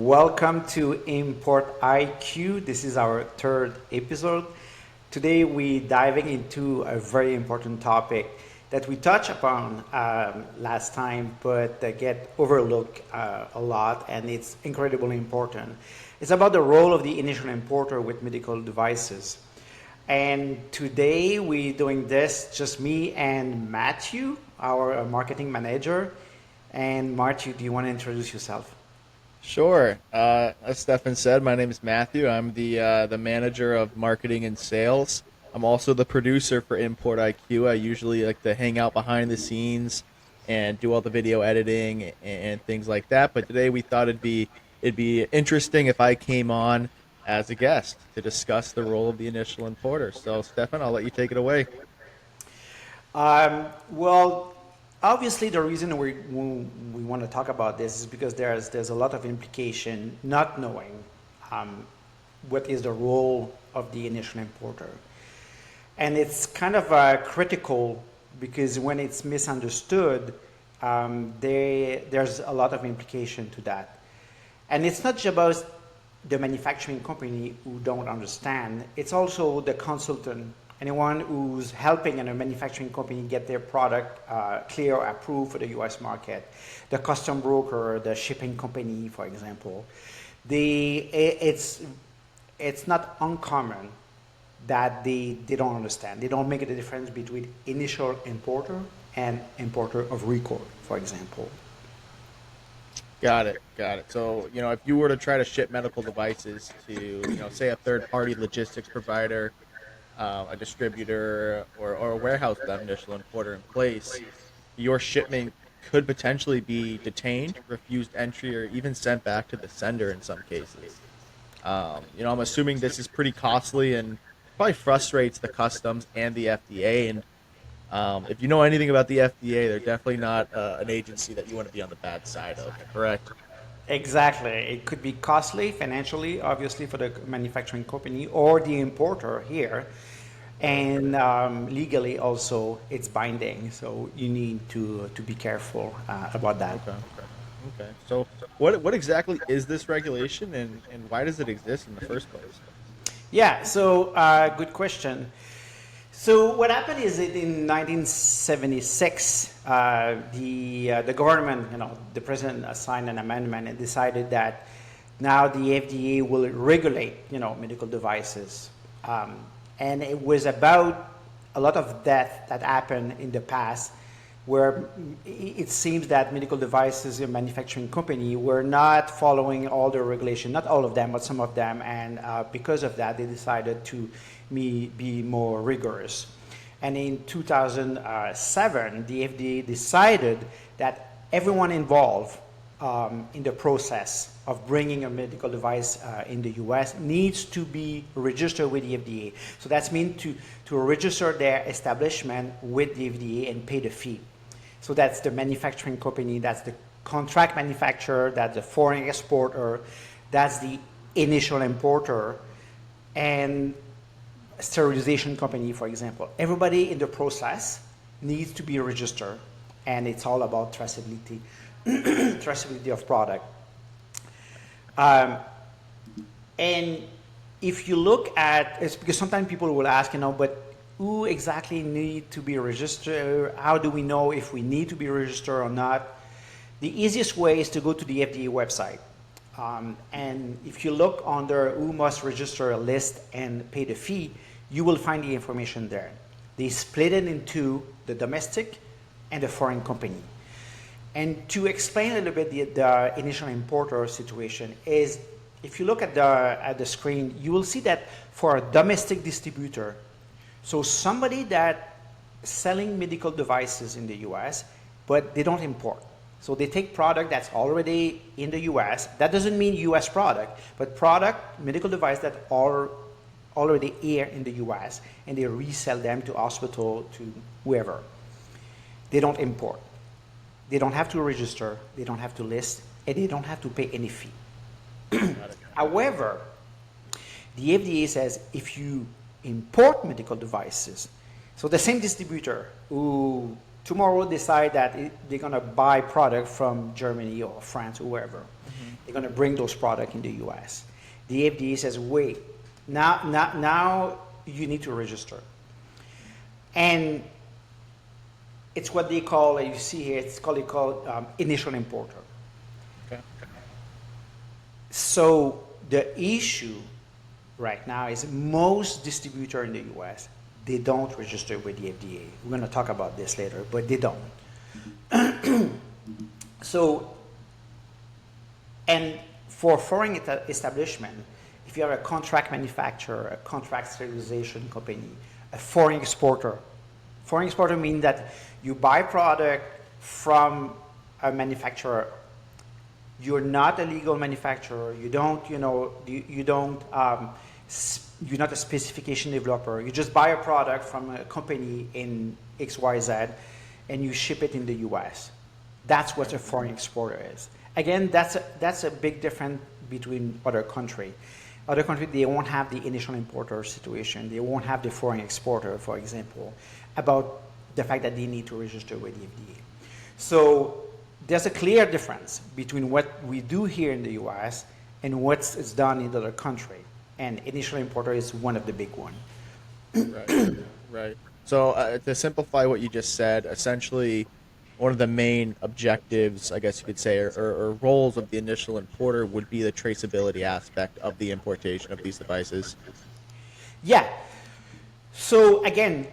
welcome to Import IQ. This is our third episode. Today we diving into a very important topic that we touched upon last time, but get overlooked a lot, and it's incredibly important. It's about the role of the initial importer with medical devices. And today we're doing this, just me and Matthew, our marketing manager. And Matthew, do you want to introduce yourself? Sure. As Stefan said, my name is Matthew. I'm the manager of marketing and sales. I'm also the producer for Import IQ. I usually like to hang out behind the scenes and do all the video editing and things like that. But today we thought it'd be interesting if I came on as a guest to discuss the role of the initial importer. So, Stefan, I'll let you take it away. Well, obviously the reason we want to talk about this is because there's a lot of implication not knowing um, what is the role of the initial importer. And it's kind of critical because when it's misunderstood, there's a lot of implication to that. And it's not just about the manufacturing company who don't understand, it's also the consultant, anyone who's helping in a manufacturing company get their product clear or approved for the US market, the custom broker, the shipping company, for example. It's not uncommon that they don't understand. They don't make a difference between initial importer and importer of record, for example. Got it. Got it. So, if you were to try to ship medical devices to, say a third-party logistics provider, a distributor, or a warehouse with that initial importer in place, your shipment could potentially be detained, refused entry, or even sent back to the sender in some cases. I'm assuming this is pretty costly and probably frustrates the customs and the FDA. And if you know anything about the FDA, they're definitely not an agency that you want to be on the bad side of, correct? Exactly. It could be costly financially, obviously, for the manufacturing company or the importer here. And legally also, it's binding. So you need to be careful about that. Okay. Okay. So, what exactly is this regulation, and why does it exist in the first place? Yeah, so good question. So what happened is that in 1976, the government, the president signed an amendment and decided that now the FDA will regulate, medical devices. And it was about a lot of death that happened in the past where it seems that medical devices and manufacturing company were not following all the regulation, not all of them, but some of them, and because of that, they decided to be more rigorous. And in 2007, the FDA decided that everyone involved in the process of bringing a medical device in the US needs to be registered with the FDA. So that's mean to register their establishment with the FDA and pay the fee. So that's the manufacturing company, that's the contract manufacturer, that's the foreign exporter, that's the initial importer, and sterilization company, for example. Everybody in the process needs to be registered, and it's all about traceability, traceability of product. Um, and if you look at, it's because sometimes people will ask, but who exactly need to be registered? How do we know if we need to be registered or not? The easiest way is to go to the FDA website. And if you look under who must register a list and pay the fee, you will find the information there. They split it into the domestic and the foreign company. And to explain a little bit the initial importer situation is, if you look at the screen, you will see that for a domestic distributor, so somebody that selling medical devices in the US, but they don't import. So they take product that's already in the US. That doesn't mean US product, but product, medical device that are already here in the US, and they resell them to hospital, to whoever. They don't import. They don't have to register, they don't have to list, and they don't have to pay any fee. Got it. However, the FDA says if you import medical devices, so the same distributor who tomorrow decide that they're going to buy product from Germany or France or wherever, They're going to bring those products in the U.S. The FDA says, wait, now you need to register. And it's what they call, you see here, it's called initial importer. Okay. So the issue right now is most distributors in the U.S., they don't register with the FDA. We're going to talk about this later, but they don't. So, and for foreign establishment, if you have a contract manufacturer, a contract sterilization company, a foreign exporter means that you buy product from a manufacturer. You're not a legal manufacturer. You don't, you're not a specification developer. You just buy a product from a company in XYZ and you ship it in the US. That's what a foreign exporter is. Again, that's a big difference between other countries. Other countries, they won't have the initial importer situation. They won't have the foreign exporter, for example, about the fact that they need to register with the FDA. So there's a clear difference between what we do here in the US and what's done in other countries. And initial importer is one of the big ones. Right. Right. So to simplify what you just said, essentially, one of the main objectives, I guess you could say, or roles of the initial importer would be the traceability aspect of the importation of these devices. Yeah. So again,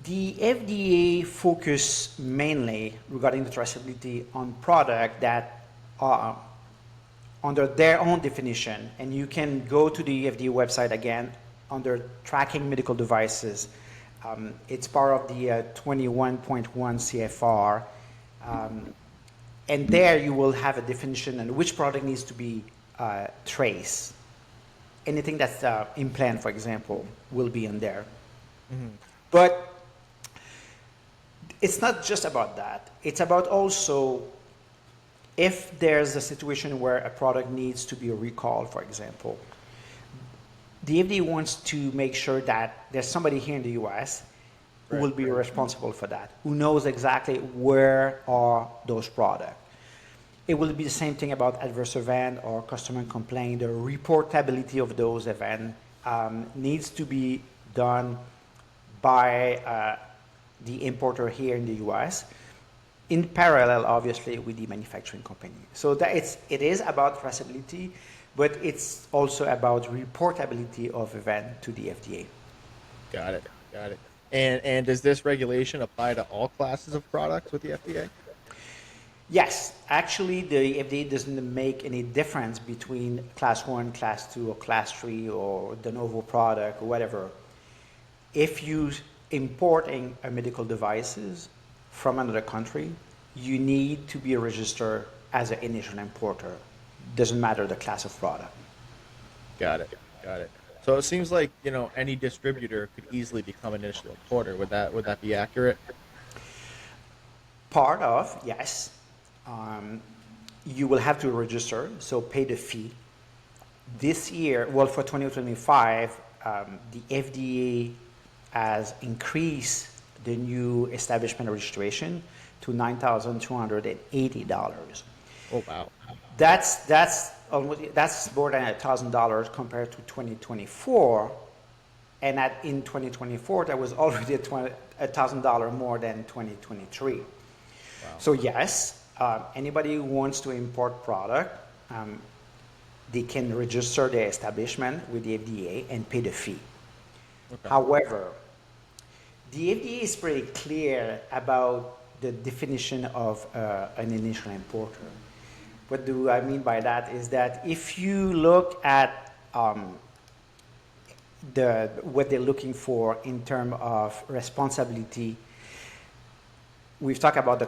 the FDA focus mainly regarding the traceability on product that are under their own definition, and you can go to the FDA website again under tracking medical devices. It's part of the 21.1 CFR, and there you will have a definition on which product needs to be traced. Anything that's implant, for example, will be in there. Mm-hmm. But it's not just about that. It's about also if there's a situation where a product needs to be recalled, for example. The FDA wants to make sure that there's somebody here in the US who will be responsible for that, who knows exactly where are those products. It will be the same thing about adverse event or customer complaint. The reportability of those events needs to be done by the importer here in the US, in parallel, obviously, with the manufacturing company. So that it is about traceability, but it's also about reportability of event to the FDA. Got it. Got it. And does this regulation apply to all classes of products with the FDA? Yes, actually, the FDA doesn't make any difference between class 1, class 2, or class 3, or de novo product, or whatever. If you importing a medical devices from another country, you need to be registered as an initial importer. Doesn't matter the class of product. Got it. Got it. So it seems like, any distributor could easily become an initial importer. Would that be accurate? Part of, yes. You will have to register, so pay the fee. This year, well, for 2025, the FDA has increased the new establishment registration to $9,280. Oh, wow. That's more than $1,000 compared to 2024, and in 2024 that was already $1,000 more than 2023. Wow. So yes, anybody who wants to import product, they can register their establishment with the FDA and pay the fee. Okay. However, the FDA is pretty clear about the definition of an initial importer. What do I mean by that is that if you look at what they're looking for in terms of responsibility, we've talked about the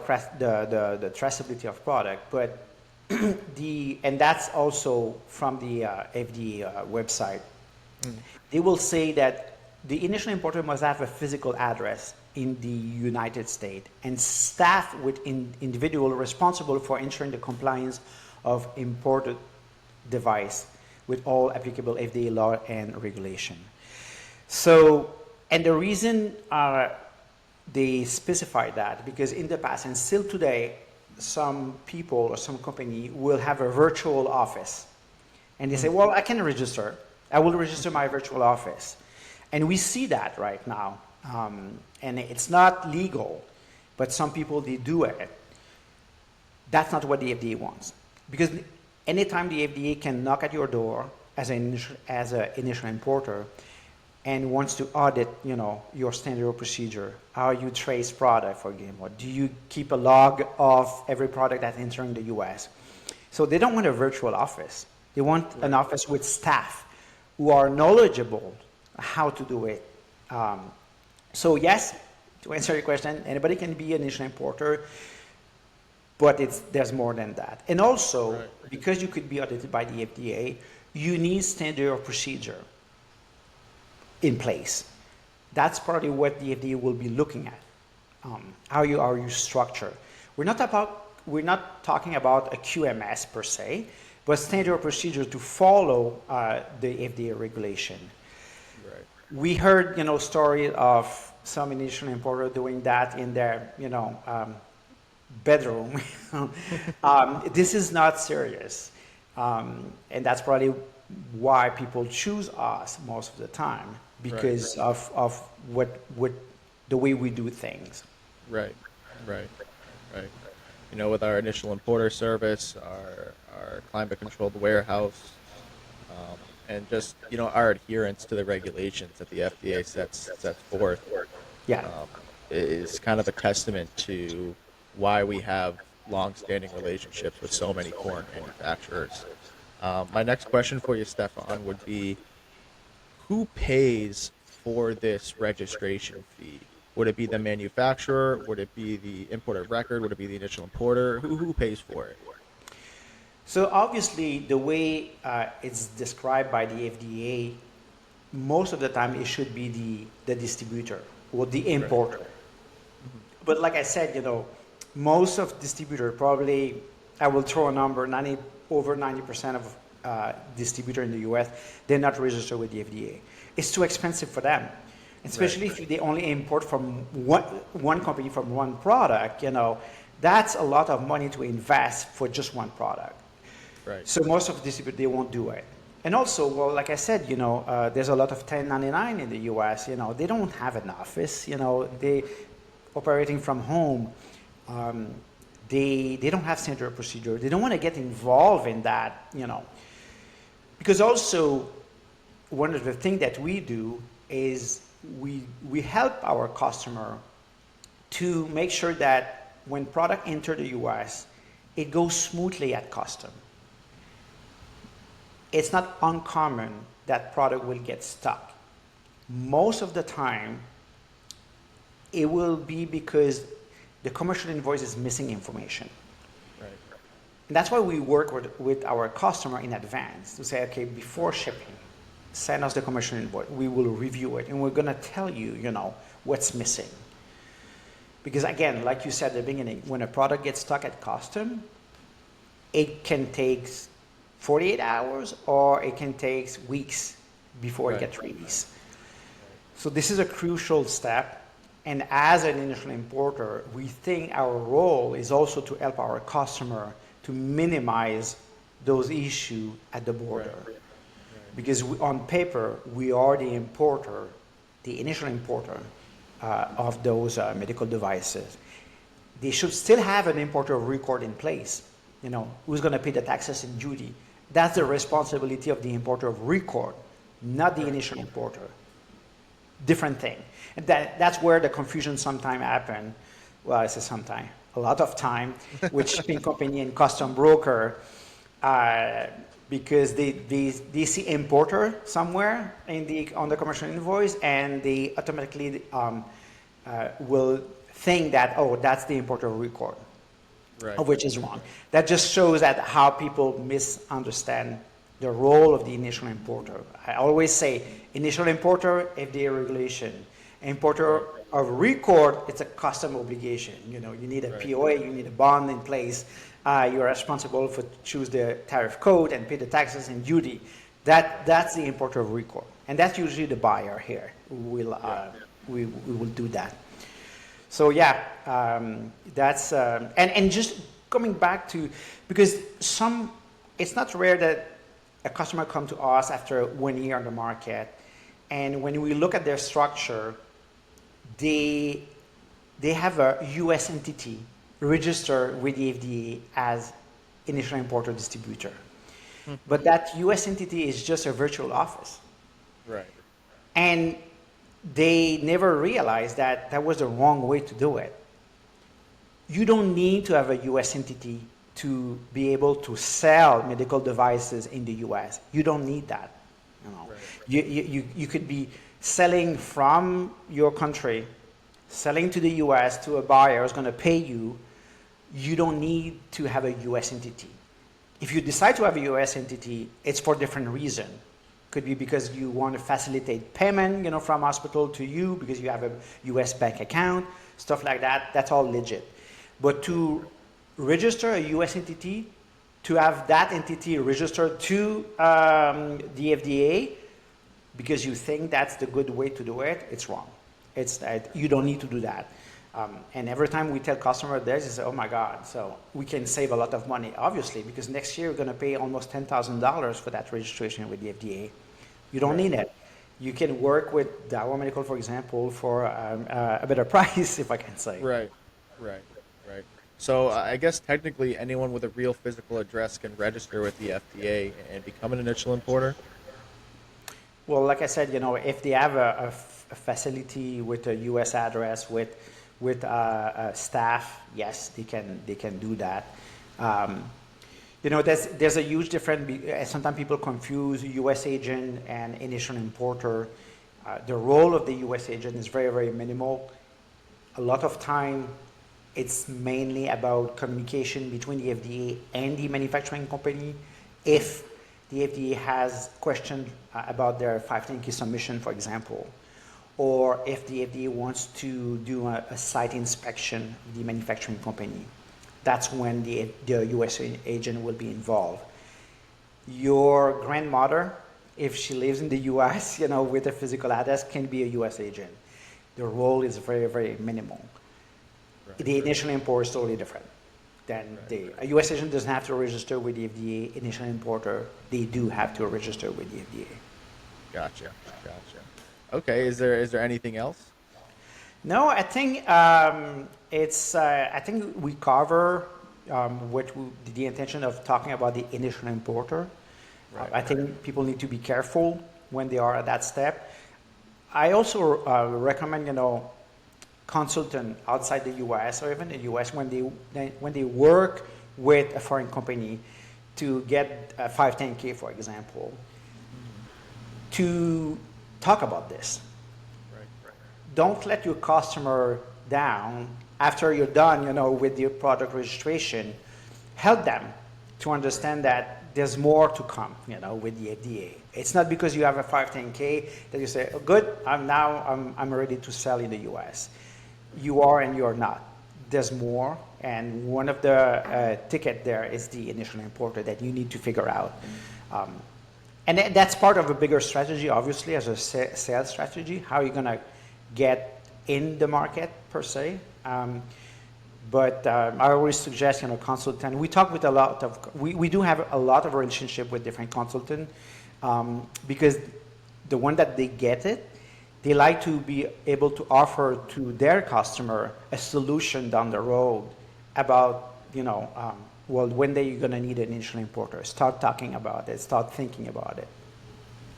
traceability of product, but and that's also from the FDA website. They will say that the initial importer must have a physical address in the United States and staff with individual responsible for ensuring the compliance of imported device with all applicable FDA law and regulation. So, and the reason they specify that because in the past and still today, some people or some company will have a virtual office. And they say, well, I can register. I will register my virtual office. And we see that right now. And it's not legal, but some people, they do it. That's not what the FDA wants. Because anytime the FDA can knock at your door as an initial importer and wants to audit, your standard procedure, how you trace product, for example, do you keep a log of every product that's entering the U.S.? So they don't want a virtual office. They want an office with staff who are knowledgeable how to do it. So yes, to answer your question, anybody can be an initial importer, but there's more than that. And also, because you could be audited by the FDA, you need standard of procedure in place. That's probably what the FDA will be looking at. How are you structured? We're not talking about a QMS per se, but standard of procedure to follow the FDA regulation. Right. We heard, story of some initial importer doing that in their, bedroom. This is not serious, and that's probably why people choose us most of the time, because of what the way we do things. Right. With our initial importer service, our climate controlled warehouse, and just our adherence to the regulations that the FDA sets forth, Yeah. Is kind of a testament to why we have long-standing relationships with so many foreign manufacturers. My next question for you, Stefan, would be, who pays for this registration fee? Would it be the manufacturer? Would it be the importer of record? Would it be the initial importer? Who pays for it? So obviously, the way it's described by the FDA, most of the time it should be the distributor or the importer. Right. But like I said, most of distributor, probably, I will throw a number, over 90% of distributor in the US, they're not registered with the FDA. It's too expensive for them, especially if they only import from one company from one product. That's a lot of money to invest for just one product. Right. So most of the distributors, they won't do it. And also, well, like I said, there's a lot of 1099 in the US. They don't have an office. They operating from home. They don't have standard procedure. They don't want to get involved in that, because also one of the things that we do is we help our customer to make sure that when product enter the US, it goes smoothly at custom. It's not uncommon that product will get stuck. Most of the time, it will be because the commercial invoice is missing information. Right. And that's why we work with our customer in advance to say, okay, before shipping, send us the commercial invoice. We will review it, and we're going to tell you, what's missing. Because again, like you said at the beginning, when a product gets stuck at custom, it can take 48 hours or it can take weeks before it gets released. So this is a crucial step. And as an initial importer, we think our role is also to help our customer to minimize those issues at the border. Right. Because on paper, we are the importer, the initial importer of those medical devices. They should still have an importer of record in place. Who's going to pay the taxes and duty? That's the responsibility of the importer of record, not the initial importer. Different thing. And that's where the confusion sometimes happen. Well, I say sometimes, a lot of time, with shipping company and custom broker, because they see importer somewhere on the commercial invoice, and they automatically will think that, oh, that's the importer of record, which is wrong. That just shows that how people misunderstand the role of the initial importer. I always say, initial importer, FDA regulation. Importer of record, it's a custom obligation. You need a POA, you need a bond in place. You're responsible for choose the tariff code and pay the taxes and duty. That's the importer of record, and that's usually the buyer here. We will do that. So that's and just coming back to, because it's not rare that a customer come to us after 1 year on the market, and when we look at their structure, they have a U.S. entity registered with the FDA as initial importer distributor. But that U.S. entity is just a virtual office. Right. And they never realized that that was the wrong way to do it. You don't need to have a U.S. entity to be able to sell medical devices in the U.S. You don't need that. You know, Right. you could be selling from your country, selling to the U.S. to a buyer who's going to pay you. You don't need to have a U.S. entity. If you decide to have a U.S. entity, it's for different reason. Could be because you want to facilitate payment, from hospital to you because you have a U.S. bank account, stuff like that. That's all legit. But to register a U.S. entity, to have that entity registered to the FDA, because you think that's the good way to do it, it's wrong. You don't need to do that. And every time we tell customers this, they say, oh my God, so we can save a lot of money, obviously, because next year we're going to pay almost $10,000 for that registration with the FDA. You don't Right. need it. You can work with Dawa Medical, for example, for a better price, if I can say. Right. Right. Right. So I guess technically anyone with a real physical address can register with the FDA and become an initial importer. Well, like I said, if they have a facility with a U.S. address with staff, yes, they can do that. There's a huge difference. Sometimes people confuse U.S. agent and initial importer. The role of the U.S. agent is very, very minimal. A lot of time, it's mainly about communication between the FDA and the manufacturing company. If the FDA has questions about their 510(k) submission, for example, or if the FDA wants to do a site inspection of the manufacturing company, that's when the U.S. agent will be involved. Your grandmother, if she lives in the U.S., with a physical address, can be a U.S. agent. The role is very, very minimal. Right. The initial import is totally different. Then a U.S. agent doesn't have to register with the FDA. Initial importer, they do have to register with the FDA. Gotcha. Gotcha. Okay. Is there anything else? No, I think I think we cover the intention of talking about the initial importer. Right. I think people need to be careful when they are at that step. I also recommend consultant outside the U.S. or even the U.S. when they work with a foreign company to get a 510(k), for example, to talk about this. Right. Right. Don't let your customer down after you're done, with your product registration. Help them to understand that there's more to come, with the FDA. It's not because you have a 510(k) that you say, oh, good, I'm ready to sell in the U.S. You are and you're not. There's more, and one of the ticket there is the initial importer that you need to figure out. And that's part of a bigger strategy, obviously, as a sales strategy. How are you going to get in the market, per se? But I always suggest, consultant. We talk with we do have a lot of relationship with different consultants because the one that they get it, they like to be able to offer to their customer a solution down the road about, when are you going to need an initial importer? Start talking about it. Start thinking about it.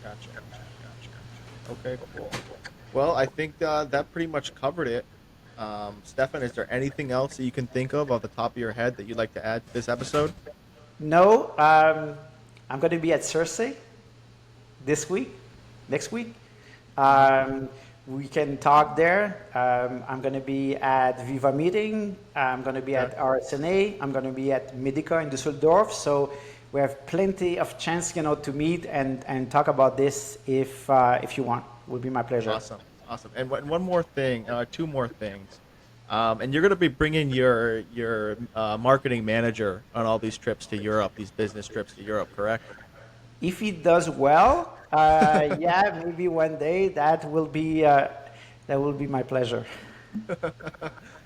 Gotcha. Gotcha. Okay. Cool. Well, I think that pretty much covered it. Stefan, is there anything else that you can think of off the top of your head that you'd like to add to this episode? No, I'm going to be at Cersei next week. We can talk there. I'm going to be at Viva Meeting. I'm going to be at RSNA. I'm going to be at Medica in Düsseldorf. So we have plenty of chance, to meet and talk about this if you want. It would be my pleasure. Awesome. And one more thing, two more things. And you're going to be bringing your marketing manager on all these trips to Europe, these business trips to Europe, correct? If he does well, yeah, maybe one day that will be my pleasure.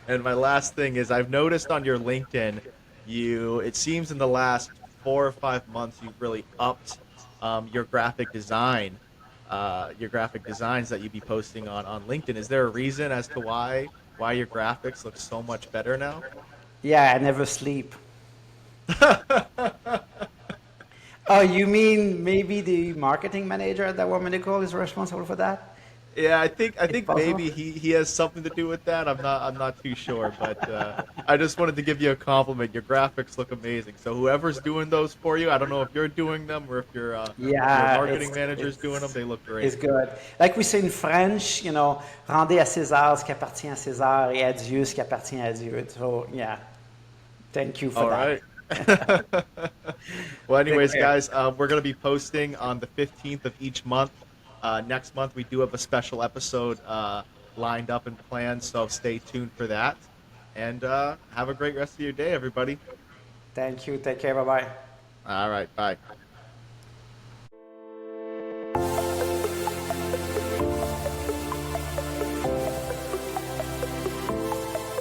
And my last thing is I've noticed on your LinkedIn it seems in the last 4 or 5 months, you've really upped your graphic design, your graphic designs that you'd be posting on LinkedIn. Is there a reason as to why your graphics look so much better now? Yeah, I never sleep. Oh, you mean maybe the marketing manager at that One Medical is responsible for that? Yeah, I think It's possible. maybe he has something to do with that. I'm not too sure, but I just wanted to give you a compliment. Your graphics look amazing. So whoever's doing those for you, I don't know if you're doing them or if your Yeah, marketing manager's doing them. They look it's great. good. Like we say in French, rendez à César ce qui appartient à César et à Dieu ce qui appartient à Dieu. So yeah, thank you for All that. right. Well, Take anyways, care. guys, we're going to be posting on the 15th of each month. Next month, we do have a special episode lined up and planned, so stay tuned for that. And have a great rest of your day, everybody. Thank you. Take care. Bye bye. All right, bye.